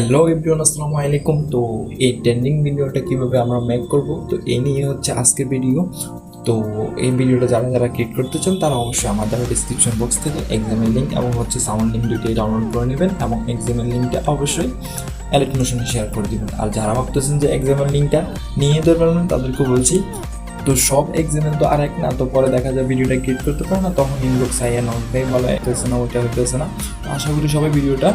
Hello everyone, আসসালামু আলাইকুম। তো এই ট্রেন্ডিং ভিডিওটা কীভাবে আমরা মেক করব, তো এই নিয়ে হচ্ছে আজকের ভিডিও। তো এই ভিডিওটা যারা যারা ক্রিয়েট করতে চান তারা অবশ্যই আমাদের ডিসক্রিপশন বক্স থেকে এক্সামের লিঙ্ক এবং হচ্ছে সাউন্ড লিঙ্ক দুটোই ডাউনলোড করে নেবেন এবং এক্সামের লিঙ্কটা অবশ্যই অ্যালাইট মোশনে শেয়ার করে দেবেন। আর যারা ভাবতেছেন যে এক্সামের লিঙ্কটা নিয়ে যেতে পারবেন তাদেরকে বলছি, তো সব এক্সামের তো আর এক না, তো পরে দেখা যায় ভিডিওটা ক্রিয়েট করতে পারে না, তখন ইনবক্স আইয়া নয় বলা হইতেছে না, ওইটা হইতেছে না। আশা করি সবাই ভিডিওটা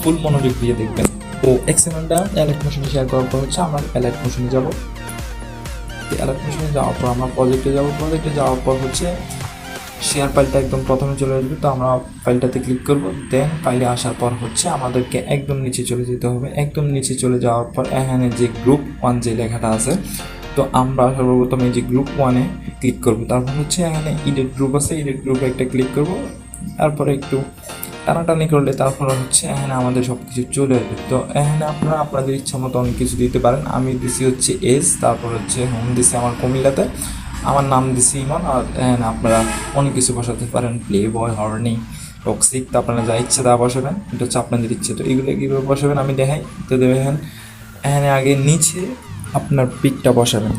ফুল মনোযোগ দিয়ে দেখবেন। তো এক্সএমএলটা অ্যালাইট মোশনে শেয়ার করার পর হচ্ছে আমরা অ্যালাইট মোশনে যাব। অ্যালাইট মোশনে যাওয়ার পর আমরা প্রজেক্টে যাব। প্রজেক্টে যাওয়ার পর হচ্ছে শেয়ার ফাইলটা একদম প্রথমে চলে আসবে, তো আমরা ফাইলটাতে ক্লিক করব। দেন ফাইলে আসার পর হচ্ছে আমাদেরকে একদম নিচে চলে যেতে হবে। একদম নিচে চলে যাওয়ার পর এখানে যে গ্রুপ 1 যে লেখাটা আছে, তো আমরা সর্বপ্রথম এই যে গ্রুপ 1-এ ক্লিক করব। তারপর হচ্ছে এখানে এডিট গ্রুপ আছে, এডিট গ্রুপে একটা ক্লিক করব। তারপরে একটু টানাটানি করলে তারপর হচ্ছে এখানে আমাদের সব কিছু চলে আসবে। তো এখানে আপনারা আপনাদের ইচ্ছা মতো অনেক কিছু দিতে পারেন। আমি দিছি হচ্ছে এজ, তারপর হচ্ছে হোম দিছি আমার কুমিল্লাতে, আমার নাম দিছি ইমন। আর এখানে আপনারা অনেক কিছু বসাতে পারেন, প্লে বয়, হর্নি, টক্সিক, তো আপনারা যা ইচ্ছে তা বসাবেন, এটা হচ্ছে আপনাদের ইচ্ছে। তো এগুলো কীভাবে বসাবেন আমি দেখাই। তো দেখেন এখানে আগে নিচে আপনার পিকটা বসাবেন।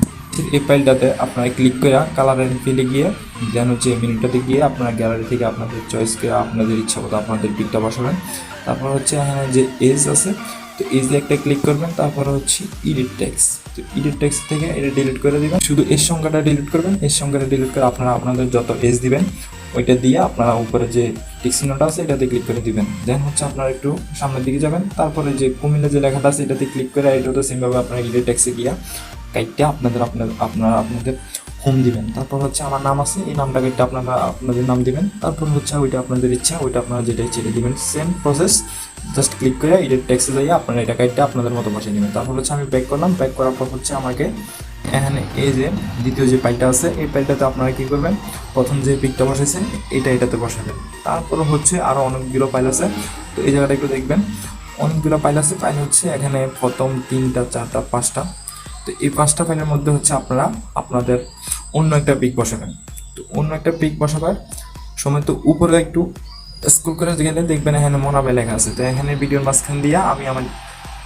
এই ফাইলটাতে আপনারা ক্লিক করে কালারের ফিলে গিয়ে দেন হচ্ছে মেনুটাতে গিয়ে আপনারা গ্যালারি থেকে আপনাদের চয়েস করে আপনাদের ইচ্ছা মতো আপনাদের পিকটা বসাবেন। তারপর হচ্ছে এখানে যে এজ আছে, তো এজে একটা ক্লিক করবেন। তারপর হচ্ছে এডিট টেক্সট, তো এডিট টেক্সট থেকে এটা ডিলিট করে দেবেন, শুধু এর সংখ্যাটা ডিলিট করবেন। এর সংখ্যাটা ডিলিট করে আপনারা আপনাদের যত এজ দিবেন ওইটা দিয়ে আপনারা উপরে যে টিক চিহ্নটা আছে এটাতে ক্লিক করে দিবেন। দেন হচ্ছে আপনারা একটু সামনের দিকে যাবেন, তারপরে যে কুমিল্লা যে লেখাটা আছে এটাতে ক্লিক করে এটাতে সেমভাবে আপনারা এডিট টেক্সটে গিয়া কাইটটা আপনাদের হোম দিবেন। তারপর হচ্ছে আমার নাম আছে, এই নামটা কাইটটা আপনারা আপনাদের নাম দিবেন। তারপর হচ্ছে ওইটা আপনাদের ইচ্ছা, ওইটা আপনারা যেটা ইচ্ছে দিবেন। সেম প্রসেস, জাস্ট ক্লিক করে এডিট টেক্সটে যাইয়া আপনারা এটা কাইটটা আপনাদের মতো বসিয়ে নেবেন। তারপর হচ্ছে আমি ব্যাক করলাম। ব্যাক করার পর হচ্ছে আমাকে এখানে এই যে দ্বিতীয় যে ফাইলটা আছে এই ফাইলটাতে আপনারা কী করবেন, প্রথম যে পিকটা বসাইছেন এটাতে বসাবেন। তারপর হচ্ছে আরও অনেকগুলো ফাইল আছে, তো এই জায়গাটা একটু দেখবেন। অনেকগুলো ফাইল আছে, ফাইল হচ্ছে এখানে প্রথম 3টা 4টা 5টা। তো এই 5টা ফাইলের মধ্যে হচ্ছে আপনারা আপনাদের অন্য একটা পিক বসাবেন। তো অন্য একটা পিক বসাবার সময় তো উপরে একটু স্ক্রল করে গেলে দেখবেন এখানে মোনাবাই লেখা আছে। তো এখানে ভিডিওর মাঝখান দিয়ে আমি আমার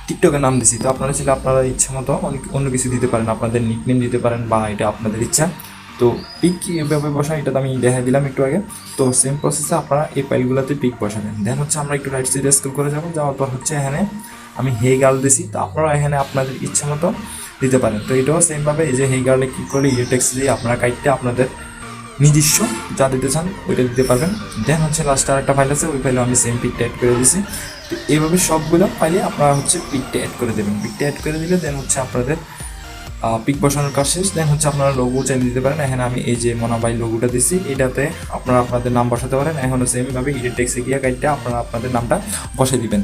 টিকটকের নাম দিছি। তো আপনারা ছিল আপনারা ইচ্ছা মতো অন্য কিছু দিতে পারেন, আপনাদের নিকনেম দিতে পারেন বা এটা আপনাদের ইচ্ছা। তো পিক কীভাবে বসায় এটা তো আমি দেখা দিলাম একটু আগে। তো সেম প্রসেসে আপনারা এই ফাইলগুলোতে পিক বসাবেন। দেন হচ্ছে আমরা একটু রাইট সাইডে স্ক্রল করে যাওয়ার পর হচ্ছে এখানে আমি হে গার্ল দিছি। তো আপনারা এখানে আপনাদের ইচ্ছা মতো দিতে পারেন। তো এটাও সেমভাবে এই যে হে গার্লে ক্লিক করলে ইয়ে টেক্সট দিয়ে আপনারা কাইটটা আপনাদের নিজস্ব যা দিতে চান ওইটা দিতে পারবেন। দেন হচ্ছে লাস্টে আরেকটা ফাইল আছে, ওই ফাইলে আমি সেম পিকটা অ্যাড করে দিয়েছি। তো এইভাবে সবগুলো ফাইলে আপনারা হচ্ছে পিকটা অ্যাড করে দেবেন। পিকটা অ্যাড করে দিলে দেন হচ্ছে আপনাদের পিক বসানোর কাজ শেষ। দেন হচ্ছে আপনারা লোগো চাইলে দিতে পারেন। এখানে আমি এই যে মোনাবাই লোগোটা দিচ্ছি, এটাতে আপনারা আপনাদের নাম বসাতে পারেন। এখনও সেমভাবে এডিট টেক্সটে গিয়ে কাইটটা আপনারা আপনাদের নামটা বসে দিবেন।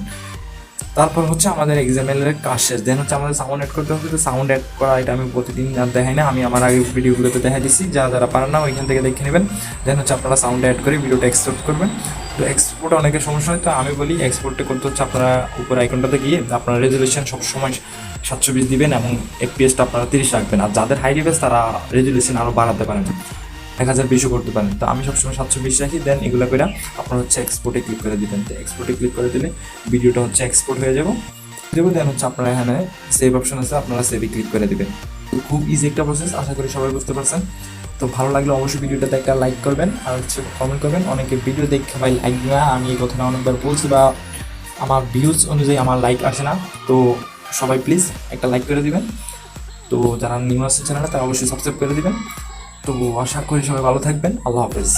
তারপর হচ্ছে আমাদের এক্সামের কাজ শেষ। দেন হচ্ছে আমাদের সাউন্ড অ্যাড করতে হবে। তো সাউন্ড অ্যাড করা এটা আমি প্রতিদিন আর দেখাই না, আমি আমার আগে ভিডিওগুলোতে দেখা দিচ্ছি, যারা পারেন না ওইখান থেকে দেখে নেবেন। দেন হচ্ছে আপনারা সাউন্ড অ্যাড করে ভিডিওটা এক্সপোর্ট করবেন। তো এক্সপোর্টে অনেকের সমস্যা হয়, তো আমি বলি এক্সপোর্টটা করতে হচ্ছে আপনারা উপর আইকনটাতে গিয়ে আপনারা রেজুলেশন সবসময় 720 দিবেন এবং এফপিএসটা আপনারা 30 রাখবেন। আর যাদের হাই ডিভাইস তারা রেজুলেশন আরও বাড়াতে পারেন, 1020 করতে পারেন। তো আমি সবসময় 720 রাখি। দেন এগুলো করে আপনারা হচ্ছে এক্সপোর্টে ক্লিক করে দিবেন। তো এক্সপোর্টে ক্লিক করে দিলে ভিডিওটা হচ্ছে এক্সপোর্ট হয়ে যাবো। দেন হচ্ছে আপনারা এখানে সেভ অপশন আছে, আপনারা সেভে ক্লিক করে দিবেন। তো খুব ইজি একটা প্রসেস, আশা করি সবাই বুঝতে পারছেন। তো ভালো লাগলে অবশ্যই ভিডিওটাতে একটা লাইক করবেন আর হচ্ছে কমেন্ট করবেন। অনেকে ভিডিও দেখে ভাই লাইক না, আমি এই কথাটা অনেকবার বলছি বা আমার ভিউজ অনুযায়ী আমার লাইক আসে না। তো সবাই প্লিজ একটা লাইক করে দিবেন। তো যারা নিউ আসছে চ্যানেলে তারা অবশ্যই সাবস্ক্রাইব করে দিবেন। তো আশা করি সবাই ভালো থাকবেন। আল্লাহ হাফেজ।